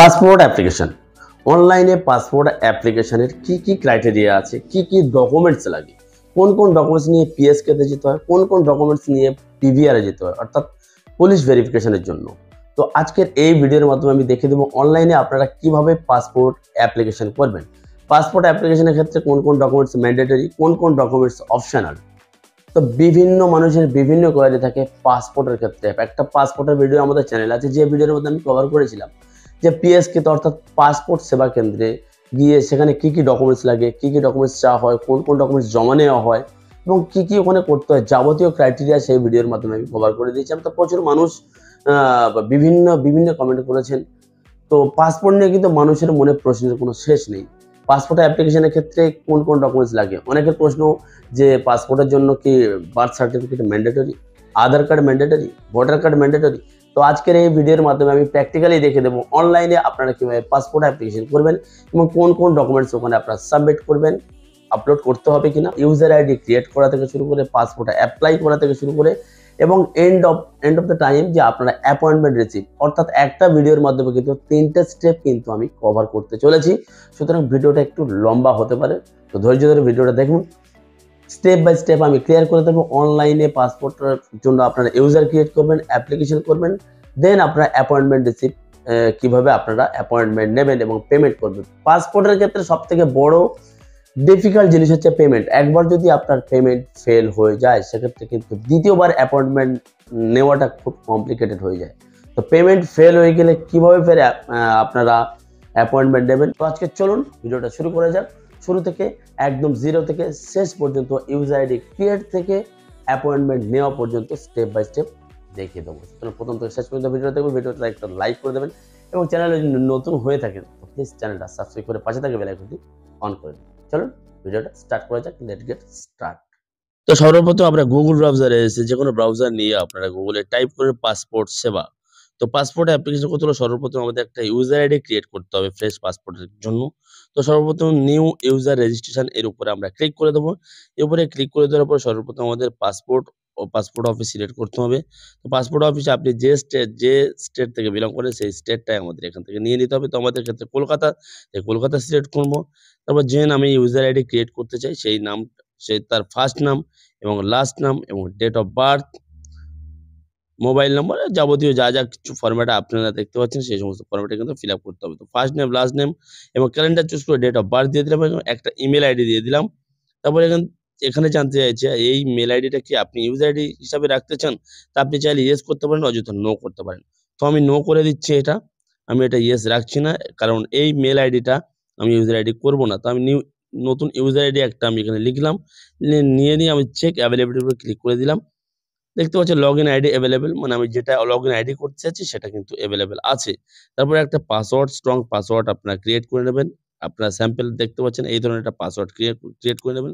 Passport application অনলাইনে passport অ্যাপ্লিকেশনের কি ক্রাইটেরিয়া আছে, কি ডকুমেন্টস লাগে, কোন ডকুমেন্টস নিয়ে পিএসকেতে যেতে হয়, কোন ডকুমেন্টস নিয়ে পিভিআরে যেতে হয়, অর্থাৎ পুলিশ ভেরিফিকেশনের জন্য। তো আজকের এই ভিডিওর মাধ্যমে আমি দেখে দেবো অনলাইনে আপনারা কিভাবে পাসপোর্ট অ্যাপ্লিকেশন করবেন। পাসপোর্ট অ্যাপ্লিকেশনের ক্ষেত্রে কোন ডকুমেন্টস ম্যান্ডেটরি, কোন ডকুমেন্টস অপশনাল। তো বিভিন্ন মানুষের বিভিন্ন কোয়ারি থাকে পাসপোর্টের ক্ষেত্রে। একটা পাসপোর্টের ভিডিও আমাদের চ্যানেল আছে, যে ভিডিওর মধ্যে আমি কভার করেছিলাম যে পিএসকে অর্থাৎ পাসপোর্ট সেবা কেন্দ্রে গিয়ে সেখানে কি ডকুমেন্টস লাগে, কি ডকুমেন্টস চাওয়া হয়, কোন ডকুমেন্টস জমা নেওয়া হয় এবং কি ওখানে করতে হয়, যাবতীয় ক্রাইটেরিয়া সেই ভিডিওর মাধ্যমে আমি কভার করে দিয়েছিলাম। তো প্রচুর মানুষ বিভিন্ন কমেন্ট করেছেন। তো পাসপোর্ট নিয়ে কিন্তু মানুষের মনে প্রশ্নের কোনো শেষ নেই। পাসপোর্ট অ্যাপ্লিকেশনের ক্ষেত্রে কোন ডকুমেন্টস লাগে, অনেকের প্রশ্ন যে পাসপোর্টের জন্য কি birth certificate mandatory, Aadhaar card mandatory, voter card mandatory. তো আজকের এই ভিডিওর মাধ্যমে আমি প্র্যাকটিক্যালি দেখে দেবো অনলাইনে আপনারা কীভাবে পাসপোর্ট অ্যাপ্লিকেশন করবেন এবং কোন ডকুমেন্টস ওখানে আপনারা সাবমিট করবেন, আপলোড করতে হবে কিনা, ইউজার আইডি ক্রিয়েট করা থেকে শুরু করে পাসপোর্ট অ্যাপ্লাই করা থেকে শুরু করে এবং এন্ড অফ দ্য টাইম যে আপনারা অ্যাপয়েন্টমেন্ট রিসিভ, অর্থাৎ একটা ভিডিওর মাধ্যমে কিন্তু 3টে স্টেপ কিন্তু আমি কভার করতে চলেছি। সুতরাং ভিডিওটা একটু লম্বা হতে পারে, তো ধৈর্য ধরে ভিডিওটা দেখুন। স্টেপ বাই স্টেপ আমি ক্লিয়ার করে দেবো অনলাইনে পাসপোর্টের জন্য আপনারা ইউজার ক্রিয়েট করবেন, অ্যাপ্লিকেশন করবেন, দেন আপনারা অ্যাপয়েন্টমেন্ট রিসিভ কিভাবে আপনারা অ্যাপয়েন্টমেন্ট নেবেন এবং পেমেন্ট করবেন। পাসপোর্টের ক্ষেত্রে সব থেকে বড় ডিফিকাল্ট জিনিস হচ্ছে পেমেন্ট। একবার যদি আপনার পেমেন্ট ফেল হয়ে যায় সেক্ষেত্রে কিন্তু দ্বিতীয়বার অ্যাপয়েন্টমেন্ট নেওয়াটা খুব কমপ্লিকেটেড হয়ে যায়। তো পেমেন্ট ফেল হয়ে গেলে কিভাবে ফের আপনারা অ্যাপয়েন্টমেন্ট নেবেন। তো আজকে চলুন ভিডিওটা শুরু করা যাক, শুরু থেকে একদম জিরো থেকে শেষ পর্যন্ত ইউজার আইডি ক্রিয়েট থেকে অ্যাপয়েন্টমেন্ট নেওয়া পর্যন্ত স্টেপ বাই স্টেপ দেখিয়ে দেবো। প্রথম থেকে শেষ পর্যন্ত ভিডিওটা দেখবেন, ভিডিওটা একটা লাইক করে দেবেন এবং চ্যানেলে যদি নতুন হয়ে থাকেন তো প্লিজ চ্যানেলটা সাবস্ক্রাইব করে পাশে থাকে বেল আইকনটি অন করে দিন। চলুন ভিডিওটা স্টার্ট করা যাক, লেটস গেট স্টার্ট। তো সর্বপ্রথম আমরা গুগল ব্রাউজারে এসে যে কোনো ব্রাউজার নিয়ে আপনারা গুগলে টাইপ করে পাসপোর্ট সেবা। তো পাসপোর্ট অ্যাপ্লিকেশন করতে হলে সর্বপ্রথম আমাদের একটা ইউজার আইডি ক্রিয়েট করতে হবে ফ্রেশ পাসপোর্টের জন্য। তো সর্বপ্রথম নিউ ইউজার রেজিস্ট্রেশন এর উপরে আমরা ক্লিক করে দেবো। এর উপরে ক্লিক করে দেওয়ার পর সর্বপ্রথম আমাদের পাসপোর্ট অফিস সিলেক্ট করতে হবে। তো পাসপোর্ট অফিসে আপনি যে স্টেট থেকে বিলং করেন সেই স্টেটটাই আমাদের এখান থেকে নিয়ে নিতে হবে। তো আমাদের ক্ষেত্রে কলকাতা সিলেক্ট করবো। তারপর যে নামে ইউজার আইডি ক্রিয়েট করতে চাই সেই নাম, তার ফার্স্ট নাম এবং লাস্ট নাম এবং date of birth, mobile number, যাবতীয় যা কিছু ফরম্যাটে আপনারা দেখতে পাচ্ছেন সেই সমস্ত ফরম্যাটে কিন্তু ফিল আপ করতে হবে। তো ফার্স্ট নেম, লাস্ট নেম এবং ক্যালেন্ডার চুজ করে ডেট অফ বার্থ দিয়ে দিলাম এবং একটা ইমেল আইডি দিয়ে দিলাম। তারপরে এখানে জানতে চাইছে এই মেল আইডিটা কি আপনি ইউজার আইডি হিসাবে রাখতে চান। তা আপনি চাইলে ইয়েস করতে পারেন, অযথা নো করতে পারেন। তো আমি নো করে দিচ্ছি, আমি এটা ইয়েস রাখছি না, কারণ এই মেল আইডিটা আমি ইউজার আইডি করবো না। তো আমি নতুন ইউজার আইডি একটা আমি এখানে লিখলাম, নিয়ে আমি চেক অ্যাভেলেবিলিটির উপর ক্লিক করে দিলাম। দেখতে পাচ্ছি লগ ইন আইডি অ্যাভেলেবেল, মানে আমি যেটা লগ ইন আইডি করতে চাচ্ছি সেটা কিন্তু অ্যাভেলেবেল আছে। তারপরে একটা পাসওয়ার্ড, স্ট্রং পাসওয়ার্ড আপনারা ক্রিয়েট করে নেবেন। আপনারা স্যাম্পল দেখতে পাচ্ছেন এই ধরনের একটা পাসওয়ার্ড ক্রিয়েট করে নেবেন।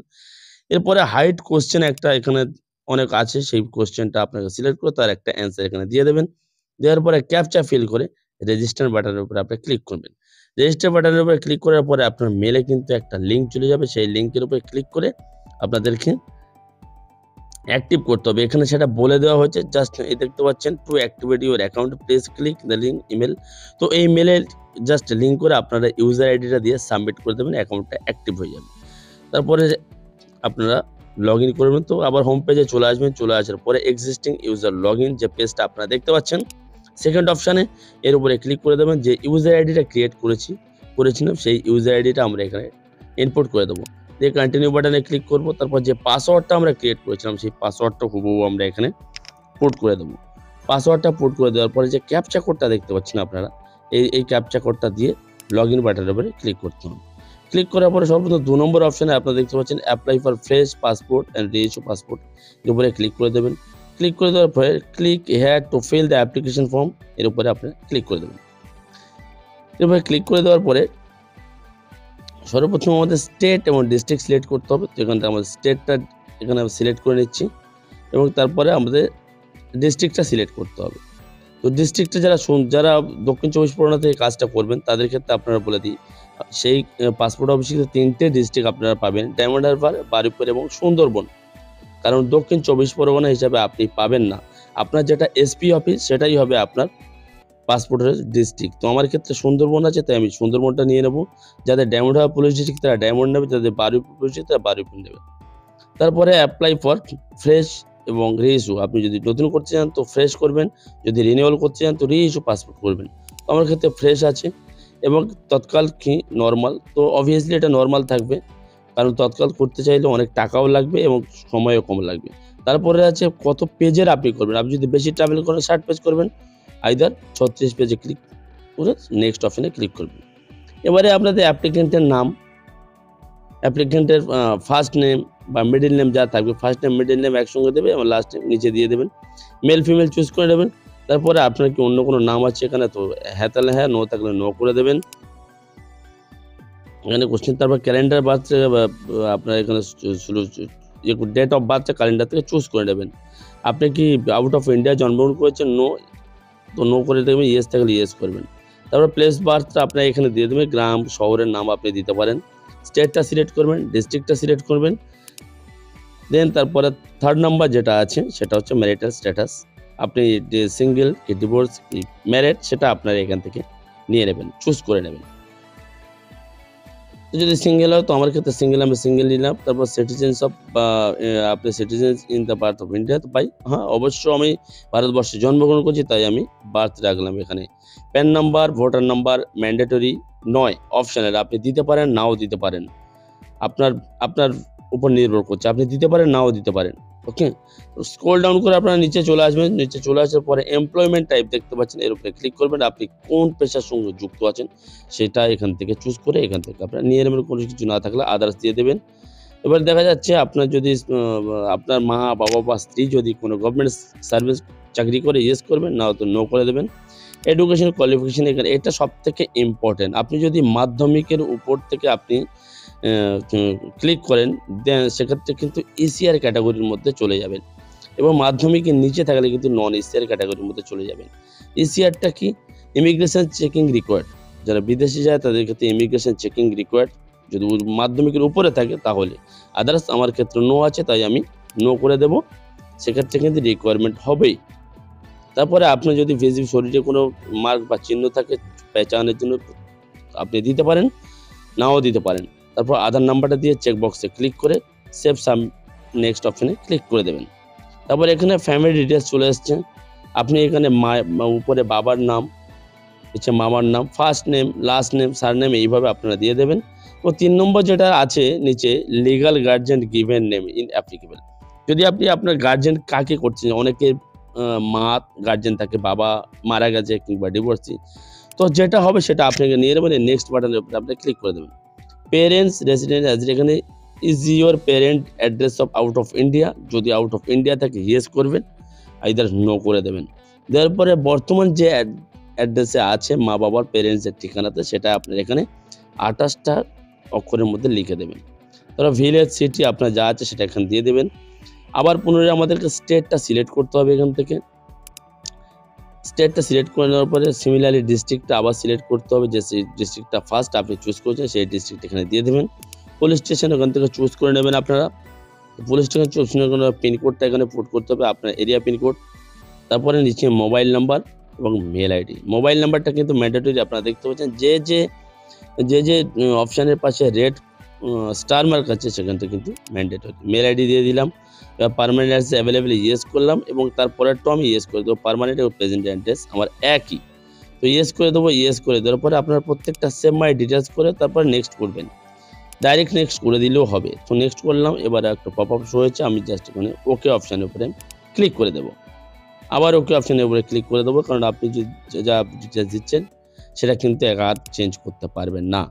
এরপরে হাইড কোশ্চেন একটা এখানে অনেক আছে, সেই কোশ্চেনটা আপনাকে সিলেক্ট করে তার একটা অ্যান্সার এখানে দিয়ে দেবেন। দেওয়ার পরে ক্যাপচা ফিল করে রেজিস্টার বাটনের উপরে আপনি ক্লিক করবেন। রেজিস্টার বাটনের উপরে ক্লিক করার পরে আপনার মেলে কিন্তু একটা লিঙ্ক চলে যাবে, সেই লিঙ্কের উপরে ক্লিক করে আপনাদেরকে অ্যাক্টিভ করতে হবে। এখানে সেটা বলে দেওয়া হয়েছে, জাস্ট এই দেখতে পাচ্ছেন two activate your account please click the link email. তো এই মেলে জাস্ট লিঙ্ক করে আপনারা ইউজার আইডিটা দিয়ে সাবমিট করে দেবেন, অ্যাকাউন্টটা অ্যাক্টিভ হয়ে যাবে। তারপরে আপনারা লগ ইন করবেন। তো আবার হোম পেজে চলে আসবেন, চলে আসার পরে এক্সিস্টিং ইউজার লগ ইন যে পেজটা আপনারা দেখতে পাচ্ছেন সেকেন্ড অপশানে এর উপরে ক্লিক করে দেবেন। যে ইউজার আইডিটা ক্রিয়েট করেছিলাম সেই ইউজার আইডিটা আমরা এখানে ইনপুট করে দেবো। দিয়ে কন্টিনিউ বাটনে ক্লিক করব। তারপর যে পাসওয়ার্ডটা আমরা ক্রিয়েট করেছিলাম সেই পাসওয়ার্ডটা হুবহু আমরা এখানে পুট করে দেবো। পাসওয়ার্ডটা পুট করে দেওয়ার পরে যে ক্যাপচা কোডটা দেখতে পাচ্ছেন আপনারা, এই ক্যাপচা কোডটা দিয়ে লগ ইন বাটনের উপরে ক্লিক করতে হবে। ক্লিক করার পরে সর্বপ্রথম 2 নম্বর অপশানে আপনারা দেখতে পাচ্ছেন apply for fresh passport and reissue passport, এর উপরে ক্লিক করে দেবেন। ক্লিক করে দেওয়ার পরে click here to fill the application form, এর উপরে আপনারা ক্লিক করে দেবেন। এরপরে ক্লিক করে দেওয়ার পরে সর্বপ্রথম আমাদের স্টেট এবং ডিস্ট্রিক্ট সিলেক্ট করতে হবে। তো এখানে আমাদের স্টেটটা এখানে সিলেক্ট করে নিচ্ছি এবং তারপরে আমাদের ডিস্ট্রিক্টটা সিলেক্ট করতে হবে। তো ডিস্ট্রিক্টে যারা দক্ষিণ 24 পরগনা থেকে কাজটা করবেন তাদের ক্ষেত্রে আপনারা বলে দিই, সেই পাসপোর্ট অফিসে 3টে ডিস্ট্রিক্ট আপনারা পাবেন, ডায়মন্ড হারবার, বারুইপুর এবং সুন্দরবন। কারণ দক্ষিণ 24 পরগনা হিসাবে আপনি পাবেন না, আপনার যেটা এসপি অফিস সেটাই হবে আপনার পাসপোর্টের ডিস্ট্রিক্ট। তো আমার ক্ষেত্রে সুন্দরবন আছে, তাই আমি সুন্দরবনটা নিয়ে নেব। যাদের ডায়মন্ড হারবার পুলিশ ডিস্ট্রিক্ট তারা ডায়মন্ড নেবে, যাদের বারুইপুর পুলিশ ডিস্ট্রিক্ট তারা বারুইপুর নেবে। তারপরে অ্যাপ্লাই ফর ফ্রেশ এবং রিইস্যু। আপনি যদি নতুন করতে চান তো ফ্রেশ করবেন, যদি রিনিউয়াল করতে চান তো রিইস্যু পাসপোর্ট করবেন। তো আমার ক্ষেত্রে ফ্রেশ আছে এবং তৎকাল কি নরমাল। তো অবভিয়াসলি এটা নরমাল থাকবে, কারণ তৎকাল করতে চাইলে অনেক টাকাও লাগবে এবং সময়ও কম লাগবে। তারপরে আছে কত পেজের আপনি করবেন। আপনি যদি বেশি ট্রাভেল করেন 60 পেজ করবেন, আইদার 36 পেজে ক্লিক করে নেক্সট অপশনে ক্লিক করবেন। এবারে আপনাদের অ্যাপ্লিকেন্টের নাম, অ্যাপ্লিকেন্টের ফার্স্ট নেম বা মিডল নেম যা থাকবে, ফার্স্ট নেম মিডল নেম একসঙ্গে দেবে এবং লাস্ট নেম নিচে দিয়ে দেবেন। মেল ফিমেল চুজ করে নেবেন। তারপরে আপনার কি অন্য কোনো নাম আছে এখানে, তো হ্যাঁ থাকলে হ্যাঁ, নো থাকলে নো করে দেবেন। এখানে কোশ্চেন, তারপর ক্যালেন্ডার বার্থ আপনার এখানে ডেট অফ বার্থটা ক্যালেন্ডার থেকে চুজ করে নেবেন। আপনি কি আউট অফ ইন্ডিয়া জন্মগ্রহণ করেছেন, নো, তো নো করে দেবেন। ইয়েস থাকলে ইয়েস করবেন। তারপর প্লেস বার্থটা আপনার এখানে দিয়ে দেবেন, গ্রাম শহরের নাম আপনি দিতে পারেন। স্টেটটা সিলেক্ট করবেন, ডিস্ট্রিক্টটা সিলেক্ট করবেন। দেন তারপরে থার্ড নাম্বার যেটা আছে সেটা হচ্ছে ম্যারিটাল স্ট্যাটাস। আপনি সিঙ্গেল কি ডিভোর্স কি ম্যারেড সেটা আপনার এখান থেকে নিয়ে নেবেন, চুজ করে নেবেন। তো যদি সিঙ্গেল হয় তো আমার ক্ষেত্রে সিঙ্গেল, আমি সিঙ্গেল নিলাম। তারপর সিটিজেন্স অফ বা আপনি citizens in the birth of India, তো ভাই হ্যাঁ অবশ্য আমি ভারতবর্ষে জন্মগ্রহণ করছি, তাই আমি বার্থ রাখলাম এখানে। Pan number, voter number mandatory নয়, অপশনাল। আপনি দিতে পারেন, নাও দিতে পারেন, আপনার আপনার উপর নির্ভর করছে। আপনি দিতে পারেন, নাও দিতে পারেন। ওকে, স্ক্রল ডাউন করে আপনারা নিচে চলে আসবেন। নিচে চলে আসার পরে এমপ্লয়মেন্ট টাইপ দেখতে পাচ্ছেন, এর উপরে ক্লিক করবেন। আপনি কোন পেশার সঙ্গে যুক্ত আছেন সেটা এখান থেকে চুজ করে এখান থেকে আপনারা নিয়ে নেবেন। কোনো কিছু না থাকলে আদার্স দিয়ে দেবেন। এবার দেখা যাচ্ছে আপনার যদি আপনার মা বাবা বা স্ত্রী যদি কোনো গভর্নমেন্ট সার্ভিস চাকরি করে, ইয়েস করবেন, না তো নো করে দেবেন। এডুকেশন কোয়ালিফিকেশন এখানে এটা সবথেকে ইম্পর্টেন্ট। আপনি যদি মাধ্যমিকের উপর থেকে আপনি ক্লিক করেন, দেন সেক্ষেত্রে কিন্তু ইসিআর ক্যাটাগরির মধ্যে চলে যাবেন এবং মাধ্যমিকের নিচে থাকলে কিন্তু নন ইসিআর ক্যাটাগরির মধ্যে চলে যাবেন। ইসিআরটা কি? Immigration checking required. যারা বিদেশে যায় তাদের ক্ষেত্রে ইমিগ্রেশন চেকিং রিকোয়ার্ড, যদি মাধ্যমিকের উপরে থাকে তাহলে। আদার্স আমার ক্ষেত্রে নো আছে, তাই আমি নো করে দেব। সেক্ষেত্রে কিন্তু রিকোয়ারমেন্ট হবেই। তারপরে আপনার যদি ভিজিট শরীরে কোনো মার্ক বা চিহ্ন থাকে পেহচানের জন্য আপনি দিতে পারেন, নাও দিতে পারেন। তারপর আধার নাম্বারটা দিয়ে চেকবক্সে ক্লিক করে সেভ সাম নেক্সট অপশনে ক্লিক করে দেবেন। তারপর এখানে ফ্যামিলি ডিটেলস চলে এসছে। আপনি এখানে উপরে বাবার নাম, হচ্ছে মামার নাম, first name, last name, surname এইভাবে আপনারা দিয়ে দেবেন। তো 3 নম্বর যেটা আছে নিচে, legal guardian given name in applicable. যদি আপনি আপনার গার্জিয়ান কাকে করছেন, অনেকে মা গার্জিয়ান থাকে, বাবা মারা গেছে কিংবা ডিভোর্সি, তো যেটা হবে সেটা আপনাকে নিয়ে নেবেন। নেক্সট বাটনের উপরে আপনি ক্লিক করে দেবেন। পেরেন্টস রেসিডেন্ট অ্যাড্রেস, এখানে is your parent address of out of India, যদি আউট অফ ইন্ডিয়া থাকে ইয়েস করবেন, আইদার নো করে দেবেন। তারপরে বর্তমান যে অ্যাড্রেসে আছে মা বাবার পেরেন্টসের ঠিকানাতে, সেটা আপনার এখানে 28টা অক্ষরের মধ্যে লিখে দেবেন। তারপর ভিলেজ সিটি আপনার যা আছে সেটা এখানে দিয়ে দেবেন। আবার পুনরায় আমাদেরকে স্টেটটা সিলেক্ট করতে হবে। এখান থেকে স্টেটটা সিলেক্ট করে নেওয়ার পরে সিমিলারলি ডিস্ট্রিক্টটা আবার সিলেক্ট করতে হবে, যে সেই ডিস্ট্রিক্টটা ফার্স্ট আপনি চুজ করেছেন সেই ডিস্ট্রিক্ট এখানে দিয়ে দেবেন। পুলিশ স্টেশন ওখান থেকে চুজ করে নেবেন আপনারা। পুলিশ স্টেশন চুজ করে পিনকোডটা এখানে পুট করতে হবে, আপনার এরিয়া পিনকোড। তারপরে নিচে মোবাইল নাম্বার এবং মেল আইডি। মোবাইল নাম্বারটা কিন্তু ম্যান্ডেটরি, আপনারা দেখতে পাচ্ছেন যে অপশানের পাশে রেড স্টার মার্ক আছে সেখানটা কিন্তু ম্যান্ডেটরি। মেল আইডি দিয়ে দিলাম। পার্মানেন্ট অ্যাড্রেস অ্যাভেলেবেল ইয়েস করলাম এবং তারপরেরটা আমি ইয়েস করে দেবো। পার্মানেন্ট এবং প্রেজেন্ট অ্যাড্রেস আমার একই, তো ইয়েস করে দেবো। ইয়েস করে দেওয়ার পরে আপনার প্রত্যেকটা সেভ মাই ডিটেলস করে তারপর নেক্সট করবেন। ডাইরেক্ট নেক্সট করে দিলেও হবে। তো নেক্সট করলাম। এবার একটা পপ আপ শো হয়েছে, আমি জাস্ট এখানে ওকে অপশানের উপরে ক্লিক করে দেবো। আবার ওকে অপশানের উপরে ক্লিক করে দেবো, কারণ আপনি যা ডিটেলস দিচ্ছেন সেটা কিন্তু আর চেঞ্জ করতে পারবেন না।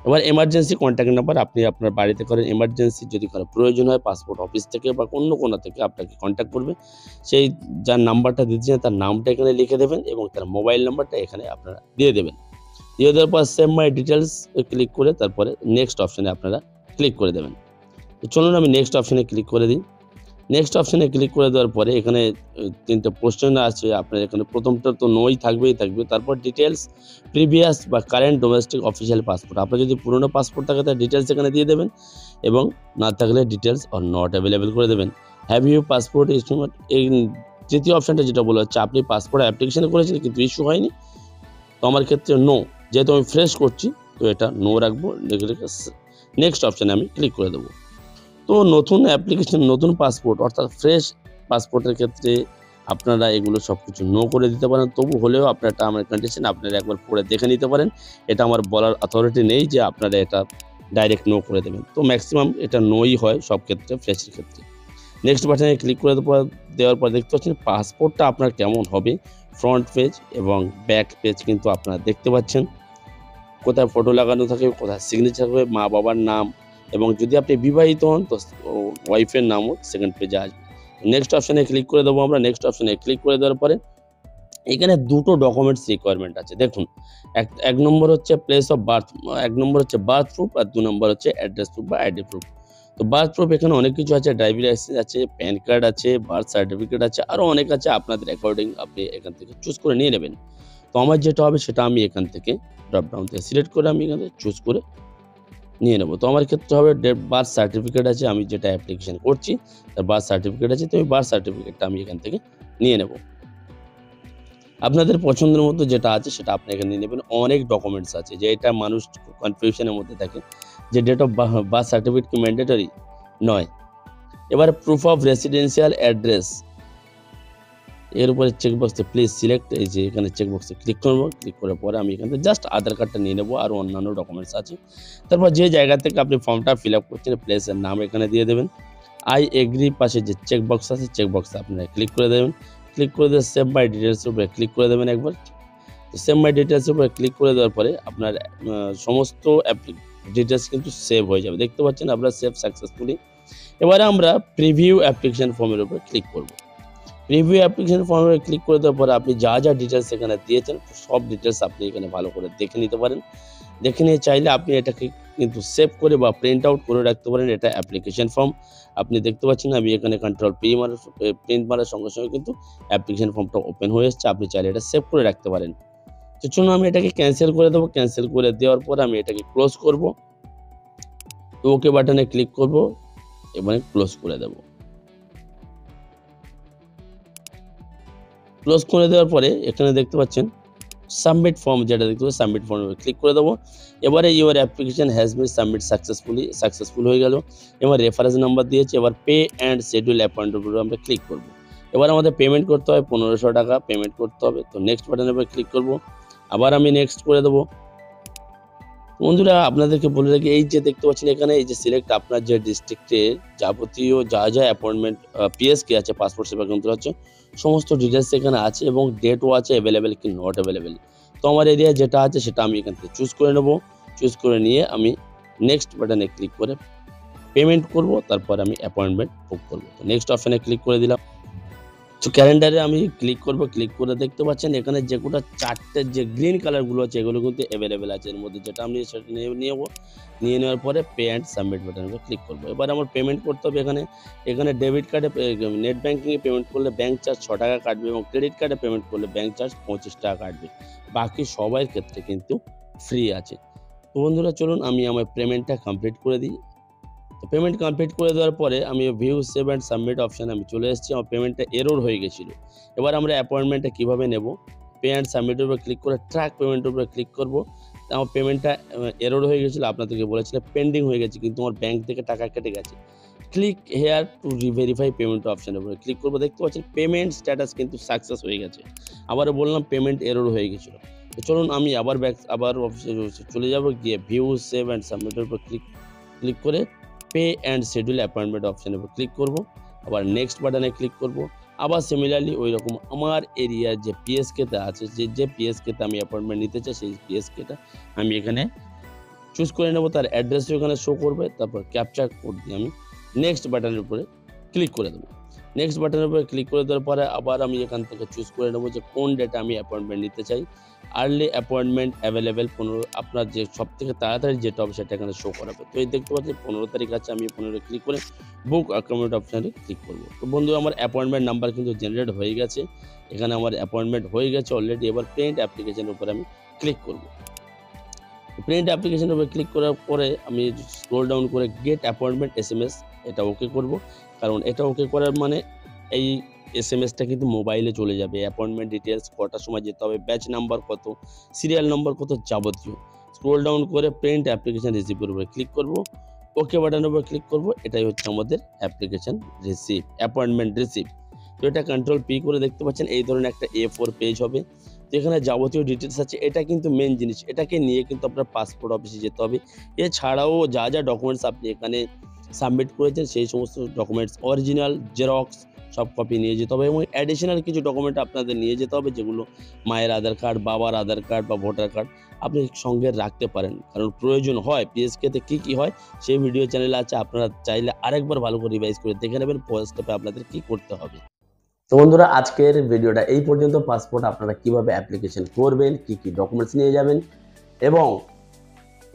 এবার এমার্জেন্সি কন্ট্যাক্ট নাম্বার, আপনি আপনার বাড়িতে করেন এমার্জেন্সি, যদি কারো প্রয়োজন হয় পাসপোর্ট অফিস থেকে বা অন্য কোনো থেকে আপনাকে কন্ট্যাক্ট করবে, সেই যার নাম্বারটা দিচ্ছেন তার নামটা এখানে লিখে দেবেন এবং তার মোবাইল নাম্বারটা এখানে আপনারা দিয়ে দেবেন। দিয়ে দেওয়ার পর সেভ মাই ডিটেলস ক্লিক করে তারপরে নেক্সট অপশানে আপনারা ক্লিক করে দেবেন। তো চলুন আমি নেক্সট অপশানে ক্লিক করে দিই। নেক্সট অপশানে ক্লিক করে দেওয়ার পরে এখানে 3টে কোশ্চেন আছে আপনার। এখানে প্রথমটা তো নোই থাকবে। তারপর ডিটেলস প্রিভিয়াস বা কারেন্ট ডোমেস্টিক অফিসিয়াল পাসপোর্ট, আপনার যদি পুরনো পাসপোর্ট থাকে তার ডিটেলস এখানে দিয়ে দেবেন এবং না থাকলে ডিটেলস অর নট অ্যাভেলেবেল করে দেবেন। হ্যাভ ইউ পাসপোর্ট ইস্যুড, এই তৃতীয় অপশানটা যেটা বলা হচ্ছে আপনি পাসপোর্ট অ্যাপ্লিকেশন করেছেন কিন্তু ইস্যু হয়নি, তো আমার ক্ষেত্রে নো, যেহেতু আমি ফ্রেশ করছি তো এটা নো রাখবো, নেক্সট অপশানে আমি ক্লিক করে দেবো। তো নতুন অ্যাপ্লিকেশন, নতুন পাসপোর্ট অর্থাৎ ফ্রেশ পাসপোর্টের ক্ষেত্রে আপনারা এগুলো সব কিছু নো করে দিতে পারেন, তবু হলেও আপনার টার্ম অ্যান্ড কন্ডিশন আপনারা একবার পড়ে দেখে নিতে পারেন। এটা আমার বলার অথরিটি নেই যে আপনারা এটা ডাইরেক্ট নো করে দেবেন, তো ম্যাক্সিমাম এটা নোই হয় সব ক্ষেত্রে, ফ্রেশের ক্ষেত্রে। নেক্সট বাটনে ক্লিক করে দেওয়ার পর দেখতে পাচ্ছেন পাসপোর্টটা আপনার কেমন হবে, ফ্রন্ট পেজ এবং ব্যাক পেজ কিন্তু আপনারা দেখতে পাচ্ছেন। কোথায় ফটো লাগানো থাকে, কোথায় সিগনেচার হবে, মা বাবার নাম, এবং যদি আপনি বিবাহিত হন তো ওয়াইফের নামও সেকেন্ড পেজে আসবে। নেক্সট অপশানে ক্লিক করে দেবো আমরা। নেক্সট অপশানে ক্লিক করে দেওয়ার পরে এখানে দুটো ডকুমেন্টস রিকোয়ারমেন্ট আছে দেখুন। এক নম্বর হচ্ছে প্লেস অফ বার্থ, এক নম্বর হচ্ছে বার্থ প্রুফ, আর 2 নম্বর হচ্ছে অ্যাড্রেস প্রুফ বা আইডি প্রুফ। তো বার্থ প্রুফ এখানে অনেক কিছু আছে, ড্রাইভিং লাইসেন্স আছে, প্যান কার্ড আছে, বার্থ সার্টিফিকেট আছে, আরও অনেক আছে, আপনাদের অ্যাকর্ডিং আপনি এখান থেকে চুজ করে নিয়ে নেবেন। তো আমার যেটা হবে সেটা আমি এখান থেকে ড্রপডাউন থেকে সিলেক্ট করে আমি এখান থেকে চুজ করে নিয়ে নেব। তো আমার ক্ষেত্রে হবে বার্থ সার্টিফিকেট আছে, আমি যেটা অ্যাপ্লিকেশন করছি তার বার্থ সার্টিফিকেট আছে, তো আমি বার্থ সার্টিফিকেটটা আমি এখান থেকে নিয়ে নেব। আপনাদের পছন্দের মতো যেটা আছে সেটা আপনি এখানে নিয়ে নেবেন। অনেক ডকুমেন্টস আছে যে এটা মানুষ কনফিউশনের মধ্যে থাকে যে ডেট অফ বার্থ সার্টিফিকেট কি ম্যান্ডেটরি নয়। এবার প্রুফ অফ রেসিডেন্সিয়াল অ্যাড্রেস, এর উপরে চেকবক্সে প্লিজ সিলেক্ট, এই যে এখানে চেকবক্সে ক্লিক করব। ক্লিক করার পরে আমি এখান থেকে জাস্ট আধার কার্ডটা নিয়ে নেব, আর অন্যান্য ডকুমেন্টস আছে। তারপর যে জায়গা থেকে আপনি ফর্মটা ফিল আপ করছেন প্লেসের নাম এখানে দিয়ে দেবেন। আই এগ্রি পাশে যে চেকবক্স আছে চেকবক্সে আপনারা ক্লিক করে দেবেন। ক্লিক করে দিয়ে সেভ মাই ডিটেলসের উপরে ক্লিক করে দেবেন একবার। তো সেভ মাই ডিটেলসের উপরে ক্লিক করে দেওয়ার পরে আপনার সমস্ত ডিটেলস কিন্তু সেভ হয়ে যাবে, দেখতে পাচ্ছেন আপনারা সেভ সাকসেসফুলি। এবারে আমরা প্রিভিউ অ্যাপ্লিকেশন ফর্মের উপরে ক্লিক করব। প্রিভিউ অ্যাপ্লিকেশন ফর্মে ক্লিক করে দেওয়ার পরে আপনি যা যা ডিটেলস এখানে দিয়েছেন সব ডিটেলস আপনি এখানে ভালো করে দেখে নিতে পারেন। দেখে নিয়ে চাইলে আপনি এটাকে কিন্তু সেভ করে বা প্রিন্ট আউট করে রাখতে পারেন। এটা অ্যাপ্লিকেশন ফর্ম আপনি দেখতে পাচ্ছেন, আমি এখানে কন্ট্রোল প্রিন্ট মারার সঙ্গে সঙ্গে কিন্তু অ্যাপ্লিকেশন ফর্মটা ওপেন হয়ে এসছে। আপনি চাইলে এটা সেভ করে রাখতে পারেন। তো চলুন আমি এটাকে ক্যান্সেল করে দেবো। ক্যান্সেল করে দেওয়ার পর আমি এটাকে ক্লোজ করব। তো ওকে বাটনে ক্লিক করব এবং ক্লোজ করে দেবো। ক্লোজ করে দেওয়ার পরে এখানে দেখতে পাচ্ছেন সাবমিট ফর্ম, যেটা দেখতে পাচ্ছেন সাবমিট ফর্মে ক্লিক করে দেবো। এবারে your application has been submit successful হয়ে গেল। এবার রেফারেন্স নাম্বার দিয়েছে, এবার পে অ্যান্ড শিডিউল অ্যাপয়েন্টমেন্ট উপরে আমরা ক্লিক করব। এবার আমাদের পেমেন্ট করতে হবে 1500 টাকা পেমেন্ট করতে হবে। তো নেক্সট বাটনের উপরে ক্লিক করব, আবার আমি নেক্সট করে দেবো। বন্ধুরা আপনাদেরকে বলে রাখি, এই যে দেখতে পাচ্ছেন এখানে এই যে সিলেক্ট আপনার যে ডিস্ট্রিক্টে যাবতীয় যা যা অ্যাপয়েন্টমেন্ট পিএসকে আছে, পাসপোর্ট সেবা কেন্দ্র আছে, সমস্ত ডিটেলস এখানে আছে এবং ডেটও আছে, অ্যাভেলেবেল কি নট অ্যাভেলেবেল। তো আমার এরিয়া যেটা আছে সেটা আমি এখান থেকে চুজ করে নেব। চুজ করে নিয়ে আমি নেক্সট বাটনে ক্লিক করে পেমেন্ট করব, তারপর আমি অ্যাপয়েন্টমেন্ট বুক করব। তো নেক্সট অপশানে ক্লিক করে দিলাম। তো ক্যালেন্ডারে আমি ক্লিক করব। ক্লিক করে দেখতে পাচ্ছেন এখানে যে কোটা 4টে যে গ্রিন কালারগুলো আছে এগুলো কিন্তু অ্যাভেলেবেল আছে, এর মধ্যে যেটা আমি সেটা নিয়ে নেওয়ার পরে পে অ্যান্ড সাবমিট বাটনের উপর ক্লিক করব। এবার আমার পেমেন্ট করতে হবে। এখানে ডেবিট কার্ডে নেট ব্যাঙ্কিংয়ে পেমেন্ট করলে ব্যাঙ্ক চার্জ 6 টাকা কাটবে এবং ক্রেডিট কার্ডে পেমেন্ট করলে ব্যাঙ্ক চার্জ 25 টাকা কাটবে। বাকি সবার ক্ষেত্রে কিন্তু ফ্রি আছে। তো বন্ধুরা চলুন আমি আমার পেমেন্টটা কমপ্লিট করে দিই। তো পেমেন্ট কমপ্লিট করে দেওয়ার পরে আমি ভিউ সেভ অ্যান্ড সাবমিট অপশানে আমি চলে এসেছি। আমার পেমেন্টটা এরর হয়ে গেছিলো। এবার আমরা অ্যাপয়েন্টমেন্টটা কীভাবে নেব, পে অ্যান্ড সাবমিটের উপরে ক্লিক করে ট্র্যাক পেমেন্টের উপরে ক্লিক করব। আমার পেমেন্টটা এরর হয়ে গেছিলো, আপনাদেরকে বলেছিলাম পেন্ডিং হয়ে গেছে কিন্তু আমার ব্যাঙ্ক থেকে টাকা কেটে গেছে। Click here to reverify payment অপশানের উপরে ক্লিক করবো। দেখতে পাচ্ছেন পেমেন্ট স্ট্যাটাস কিন্তু সাকসেস হয়ে গেছে। আবারও বললাম পেমেন্ট এরর হয়ে গেছিলো। তো চলুন আমি আবার অফিসে চলে যাব, গিয়ে ভিউ সেভ অ্যান্ড সাবমিটের উপর ক্লিক করে পে অ্যান্ড শিডিউল অ্যাপয়েন্টমেন্ট অপশানের উপর ক্লিক করব। আবার নেক্সট বাটনে ক্লিক করব। আবার সিমিলারলি ওই রকম আমার এরিয়ার যে পিএসকেতে আছে, যে পিএসকেতে আমি অ্যাপয়েন্টমেন্ট নিতে চাই সেই পিএসকেটা আমি এখানে চুজ করে নেব। তার অ্যাড্রেসও এখানে শো করবে। তারপর ক্যাপচার কোড দিয়ে আমি নেক্সট বাটনের উপরে ক্লিক করে দেবো। নেক্সট বাটনের উপরে ক্লিক করে দেওয়ার পরে আবার আমি এখান থেকে চুজ করে নেবো যে কোন ডেটে আমি অ্যাপয়েন্টমেন্ট নিতে চাই। আর্লি অ্যাপয়েন্টমেন্ট অ্যাভেলেবেল 15, আপনার যে সবথেকে তাড়াতাড়ি যেটা হবে সেটা এখানে শো করাবে। তো এই দেখতে পাচ্ছি 15 তারিখ আছে, আমি 15 ক্লিক করে বুক অ্যাপয়েন্টমেন্ট অপশানে ক্লিক করব। তো বন্ধু আমার অ্যাপয়েন্টমেন্ট নাম্বার কিন্তু জেনারেট হয়ে গেছে, এখানে আমার অ্যাপয়েন্টমেন্ট হয়ে গেছে অলরেডি। এবার প্রিন্ট অ্যাপ্লিকেশনের উপরে আমি ক্লিক করব। প্রিন্ট অ্যাপ্লিকেশনের উপরে ক্লিক করার পরে আমি স্ক্রল ডাউন করে গেট অ্যাপয়েন্টমেন্ট SMS এটা ওকে করব, কারণ এটা ওকে করার মানে এই এসএমএসটা কিন্তু মোবাইলে চলে যাবে। অ্যাপয়েন্টমেন্ট ডিটেলস, কটার সময় যেতে হবে, ব্যাচ নাম্বার কত, সিরিয়াল নম্বর কত, যাবতীয়। স্ক্রল ডাউন করে প্রিন্ট অ্যাপ্লিকেশন রিসিভের উপরে ক্লিক করব। ওকে বাটনের উপর ক্লিক করব। এটাই হচ্ছে আমাদের অ্যাপ্লিকেশন রিসিভ, অ্যাপয়েন্টমেন্ট রিসিভ। তো এটা কন্ট্রোল পি করে দেখতে পাচ্ছেন এই ধরনের একটা A4 পেজ হবে। তো এখানে যাবতীয় ডিটেলস আছে। এটা কিন্তু মেন জিনিস। এটাকে নিয়ে কিন্তু আপনার পাসপোর্ট অফিসে যেতে হবে। এছাড়াও যা ডকুমেন্টস আপনি এখানে সাবমিট করেছেন সেই সমস্ত ডকুমেন্টস অরিজিনাল, জেরক্স সব কপি নিয়ে যেতে হবে এবং অ্যাডিশনাল কিছু ডকুমেন্ট আপনাদের নিয়ে যেতে হবে, যেগুলো মায়ের আধার কার্ড, বাবার আধার কার্ড বা ভোটার কার্ড আপনি সঙ্গে রাখতে পারেন। কারণ প্রয়োজন হয় পিএসকেতে কী হয় সেই ভিডিও চ্যানেলে আছে, আপনারা চাইলে আরেকবার ভালো করে রিভাইজ করে দেখে নেবেন ফার্স্ট স্টেপে আপনাদের কী করতে হবে। তো বন্ধুরা, আজকের ভিডিওটা এই পর্যন্ত। পাসপোর্ট আপনারা কিভাবে অ্যাপ্লিকেশন করবেন, কি ডকুমেন্টস নিয়ে যাবেন এবং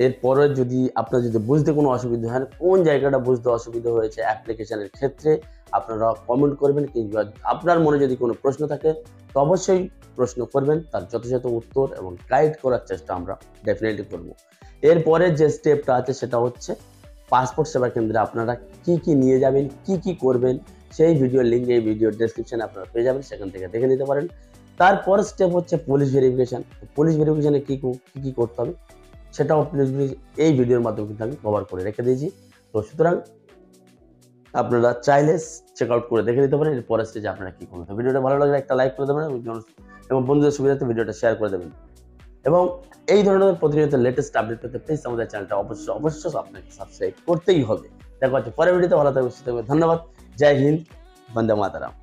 এরপরে যদি আপনার বুঝতে কোনো অসুবিধা হয়, কোন জায়গাটা বুঝতে অসুবিধা হয়েছে অ্যাপ্লিকেশনের ক্ষেত্রে আপনারা কমেন্ট করবেন, কিংবা আপনার মনে যদি কোনো প্রশ্ন থাকে তো অবশ্যই প্রশ্ন করবেন, তার যথাযথ উত্তর এবং গাইড করার চেষ্টা আমরা ডেফিনেটলি করব। এরপরে যে স্টেপটা আছে সেটা হচ্ছে পাসপোর্ট সেবা কেন্দ্রে আপনারা কি নিয়ে যাবেন, কি করবেন, সেই ভিডিওর লিঙ্ক এই ভিডিওর ডেসক্রিপশনে আপনারা পেয়ে যাবেন, সেখান থেকে দেখে নিতে পারেন। তারপর স্টেপ হচ্ছে পুলিশ ভেরিফিকেশন। পুলিশ ভেরিফিকেশনে কি করতে হবে সেটাও এই ভিডিওর মাধ্যমে কিন্তু আমি কভার করে রেখে দিয়েছি। তো সুতরাং আপনারা চাইলে চেক আউট করে দেখে নিতে পারেন এর পরের স্টেজে আপনারা কি করবেন। ভিডিওটা ভালো লাগলে একটা লাইক করে দেবেন এবং বন্ধুদের সুবিধার্থে ভিডিওটা শেয়ার করে দেবেন। এবং এই ধরনের প্রতিনিয়ত লেটেস্ট আপডেট পেতে প্লিজ আমাদের চ্যানেলটা অবশ্যই আপনাকে সাবস্ক্রাইব করতেই হবে। দেখা হচ্ছে পরের ভিডিওতে। ভালো থাকবে, সুস্থ থাকবে। ধন্যবাদ। জয় হিন্দ, বন্দে মাতরম।